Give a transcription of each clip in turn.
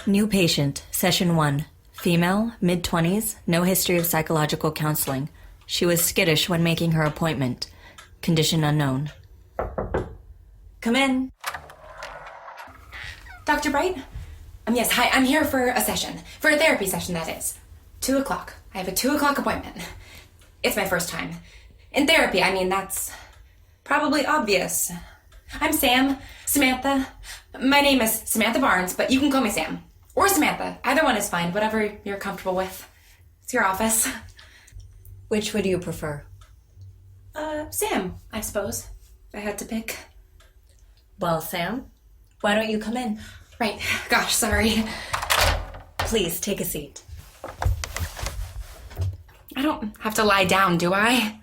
New patient, session 1. Female, mid-20s, no history of psychological counseling. She was skittish when making her appointment. Condition unknown. Come in. Dr. Bright? Yes, hi, I'm here for a session. For a therapy session, that is. 2 o'clock. I have a 2 o'clock appointment. It's my first time. In therapy, that's probably obvious. I'm Samantha. My name is Samantha Barnes, but you can call me Sam. Or Samantha. Either one is fine, whatever you're comfortable with. It's your office. Which would you prefer? Sam, I suppose. If I had to pick. Well, Sam, why don't you come in? Right. Gosh, sorry. Please, take a seat. I don't have to lie down, do I?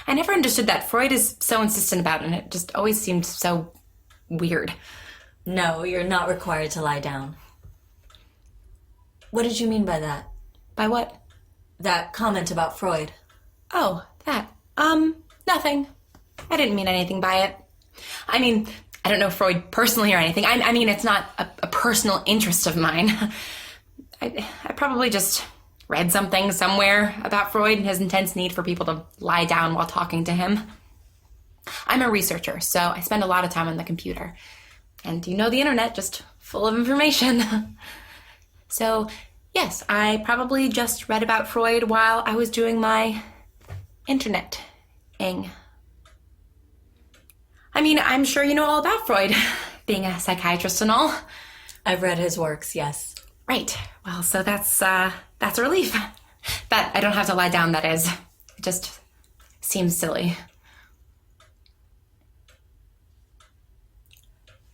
I never understood that. Freud is so insistent about it, and it just always seemed so weird. No, you're not required to lie down. What did you mean by that? By what? That comment about Freud. Oh, that. Nothing. I didn't mean anything by it. I don't know Freud personally or anything. It's not a personal interest of mine. I probably just read something somewhere about Freud and his intense need for people to lie down while talking to him. I'm a researcher, so I spend a lot of time on the computer. And the internet, just full of information. So, yes, I probably just read about Freud while I was doing my internet-ing. I'm sure you know all about Freud, being a psychiatrist and all. I've read his works, yes. Right. Well, so that's a relief. That I don't have to lie down, that is. It just seems silly.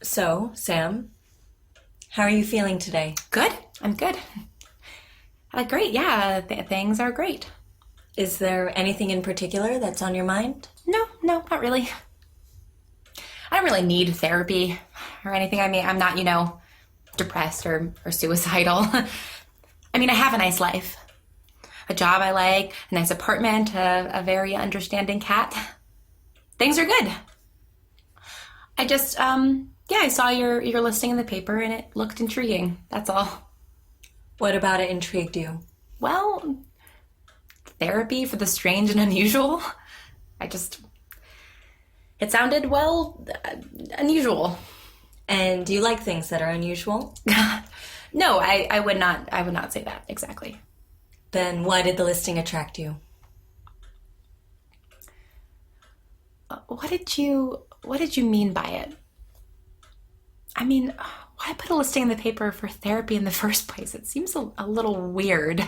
So, Sam, how are you feeling today? Good. I'm good. Great, yeah. Things are great. Is there anything in particular that's on your mind? No, not really. I don't really need therapy or anything. I'm not, depressed or suicidal. I have a nice life. A job I like, a nice apartment, a very understanding cat. Things are good. I just, I saw your listing in the paper and it looked intriguing. That's all. What about it intrigued you? Well, therapy for the strange and unusual. It sounded, unusual. And do you like things that are unusual? No, I would not say that exactly. Then why did the listing attract you? What did you mean by it? Why put a listing in the paper for therapy in the first place? It seems a little weird.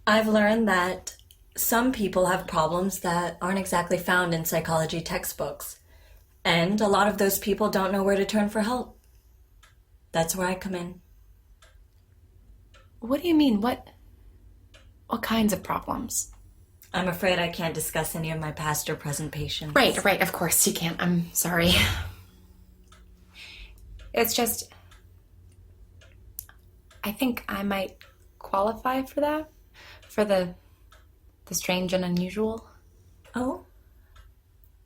I've learned that some people have problems that aren't exactly found in psychology textbooks. And a lot of those people don't know where to turn for help. That's where I come in. What do you mean? What kinds of problems? I'm afraid I can't discuss any of my past or present patients. Right, of course you can't. I'm sorry. It's just, I think I might qualify for that, for the strange and unusual. Oh?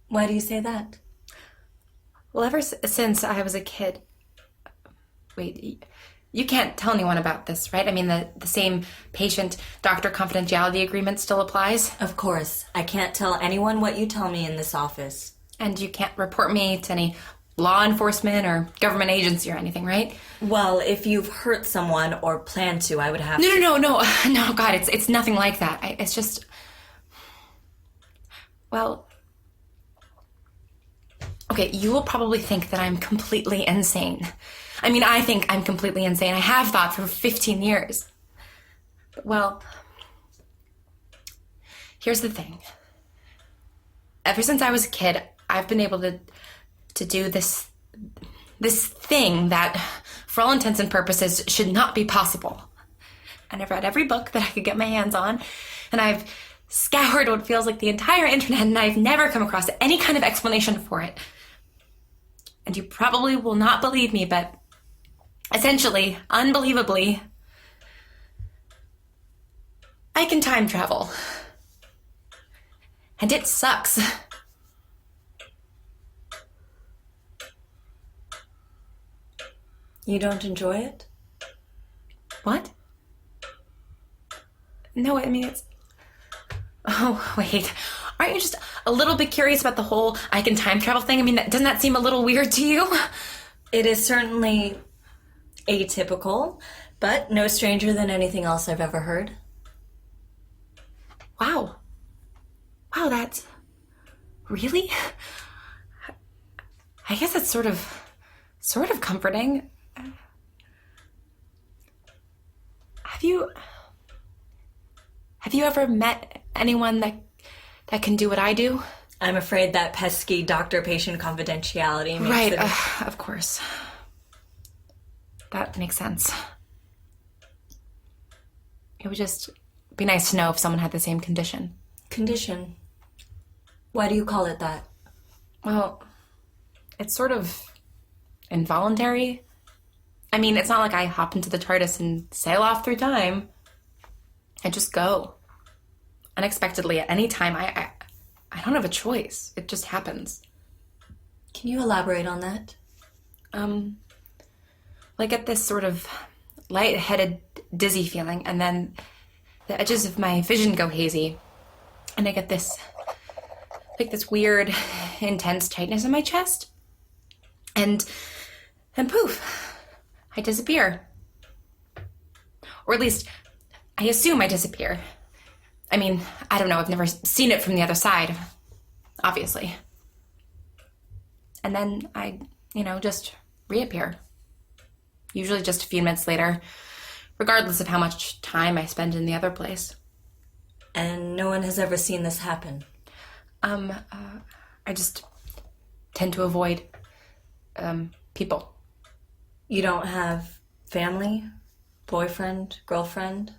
Why do you say that? Well, ever since I was a kid, wait, you can't tell anyone about this, right? The same patient-doctor confidentiality agreement still applies? Of course. I can't tell anyone what you tell me in this office. And you can't report me to any law enforcement or government agency or anything, right? Well, if you've hurt someone or plan to, I would have to... No, God, it's nothing like that. It's just... Well... Okay, you will probably think that I'm completely insane. I think I'm completely insane. I have thought for 15 years. But, well, here's the thing. Ever since I was a kid, I've been able to do this thing that, for all intents and purposes, should not be possible. And I've read every book that I could get my hands on, and I've scoured what feels like the entire internet, and I've never come across any kind of explanation for it. And you probably will not believe me, but essentially, unbelievably, I can time travel. And it sucks. You don't enjoy it? What? No, I mean, it's... Oh, wait. Aren't you just a little bit curious about the whole I can time travel thing? I mean, doesn't that seem a little weird to you? It is certainly atypical, but no stranger than anything else I've ever heard. Wow. Wow, that's... Really? I guess it's sort of comforting. Have you ever met anyone that can do what I do? I'm afraid that pesky doctor-patient confidentiality makes Right, it... of course. That makes sense. It would just be nice to know if someone had the same condition. Condition? Why do you call it that? Well, it's sort of involuntary. I mean, it's not like I hop into the TARDIS and sail off through time. I just go. Unexpectedly at any time. I don't have a choice. It just happens. Can you elaborate on that? I get this sort of lightheaded, dizzy feeling, and then the edges of my vision go hazy, and I get this weird, intense tightness in my chest, and poof, I disappear. Or at least, I assume I disappear. I mean, I don't know, I've never seen it from the other side, obviously. And then I, just reappear. Usually just a few minutes later, regardless of how much time I spend in the other place. And no one has ever seen this happen? I just tend to avoid, people. You don't have family, boyfriend, girlfriend,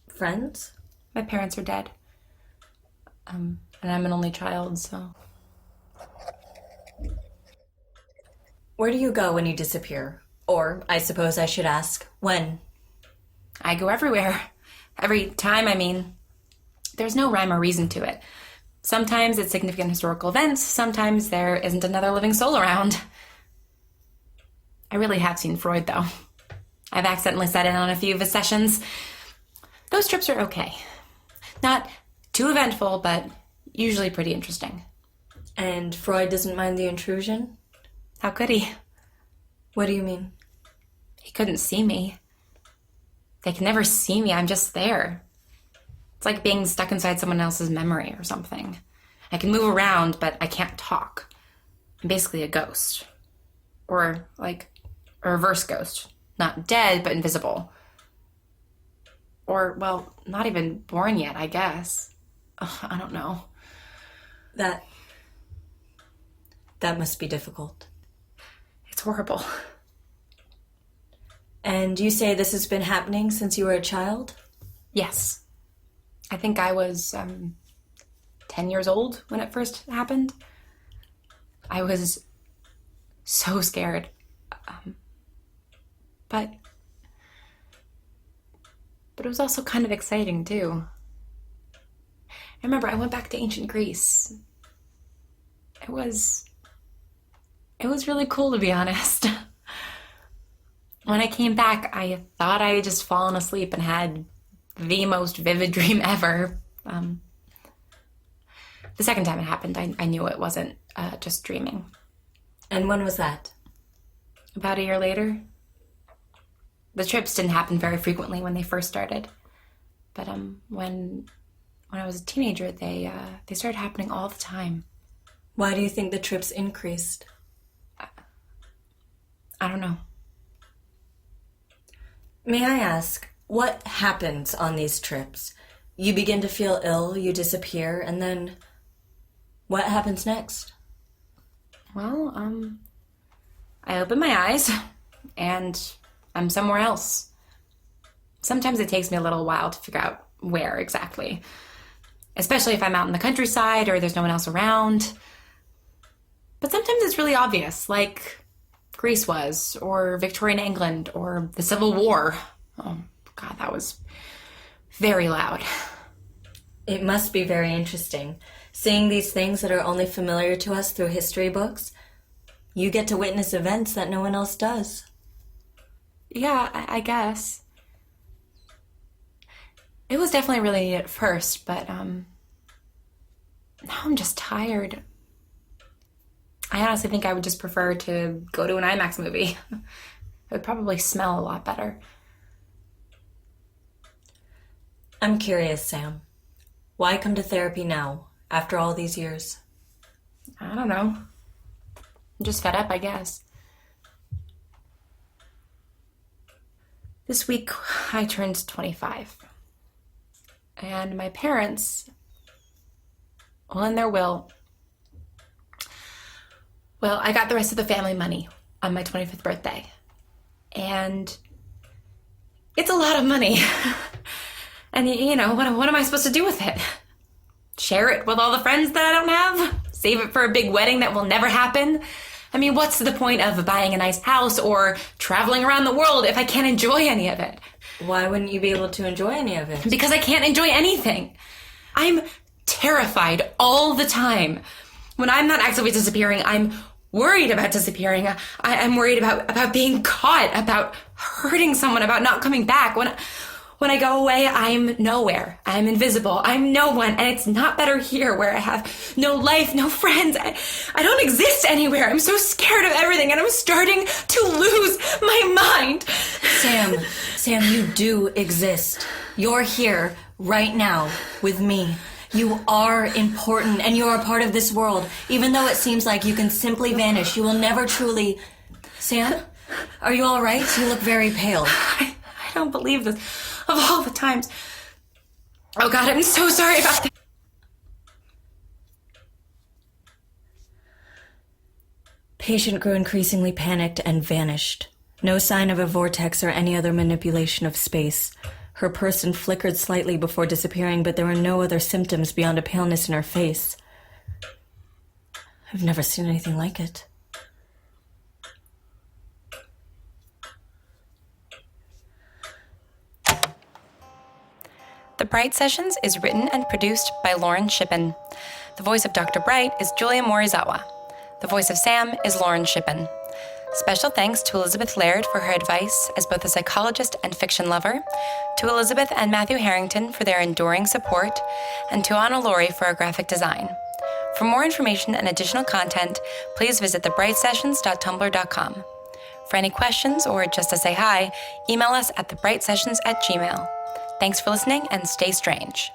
friends? My parents are dead. And I'm an only child, so... Where do you go when you disappear? Or, I suppose I should ask, when? I go everywhere. Every time, I mean. There's no rhyme or reason to it. Sometimes it's significant historical events, sometimes there isn't another living soul around. I really have seen Freud, though. I've accidentally sat in on a few of his sessions. Those trips are okay. Not too eventful, but usually pretty interesting. And Freud doesn't mind the intrusion? How could he? What do you mean? He couldn't see me. They can never see me, I'm just there. It's like being stuck inside someone else's memory or something. I can move around, but I can't talk. I'm basically a ghost. Or, like, a reverse ghost. Not dead, but invisible. Or, well, not even born yet, I guess. Ugh, I don't know. That must be difficult. It's horrible. And you say this has been happening since you were a child? Yes. I think I was 10 years old when it first happened. I was so scared. But it was also kind of exciting, too. I remember I went back to ancient Greece. It was really cool, to be honest. When I came back, I thought I had just fallen asleep and had the most vivid dream ever. The second time it happened, I knew it wasn't just dreaming. And when was that? About a year later. The trips didn't happen very frequently when they first started. But when I was a teenager, they started happening all the time. Why do you think the trips increased? I don't know. May I ask, what happens on these trips? You begin to feel ill, you disappear, and then what happens next? Well, I open my eyes, and I'm somewhere else. Sometimes it takes me a little while to figure out where exactly, especially if I'm out in the countryside or there's no one else around. But sometimes it's really obvious, like Greece was, or Victorian England, or the Civil War. Oh, God, that was very loud. It must be very interesting. Seeing these things that are only familiar to us through history books, you get to witness events that no one else does. Yeah, I guess. It was definitely really neat at first, but now I'm just tired. I honestly think I would just prefer to go to an IMAX movie. It would probably smell a lot better. I'm curious, Sam. Why come to therapy now, after all these years? I don't know. I'm just fed up, I guess. This week, I turned 25. And my parents, well, in their will, I got the rest of the family money on my 25th birthday. And it's a lot of money. And, you know, what am I supposed to do with it? Share it with all the friends that I don't have? Save it for a big wedding that will never happen? I mean, what's the point of buying a nice house or traveling around the world if I can't enjoy any of it? Why wouldn't you be able to enjoy any of it? Because I can't enjoy anything. I'm terrified all the time. When I'm not actively disappearing, I'm worried about disappearing. I'm worried about being caught, about hurting someone, about not coming back. When I go away, I'm nowhere. I'm invisible. I'm no one. And it's not better here where I have no life, no friends. I don't exist anywhere. I'm so scared of everything and I'm starting to lose my mind. Sam, you do exist. You're here right now with me. You are important and you are a part of this world. Even though it seems like you can simply vanish, you will never truly... Sam, are you all right? You look very pale. I don't believe this. Of all the times. Oh God, I'm so sorry about that. Patient grew increasingly panicked and vanished. No sign of a vortex or any other manipulation of space. Her person flickered slightly before disappearing, but there were no other symptoms beyond a paleness in her face. I've never seen anything like it. The Bright Sessions is written and produced by Lauren Shippen. The voice of Dr. Bright is Julia Morizawa. The voice of Sam is Lauren Shippen. Special thanks to Elizabeth Laird for her advice as both a psychologist and fiction lover, to Elizabeth and Matthew Harrington for their enduring support, and to Anna Laurie for our graphic design. For more information and additional content, please visit thebrightsessions.tumblr.com. For any questions or just to say hi, email us at thebrightsessions@gmail.com. Thanks for listening and stay strange.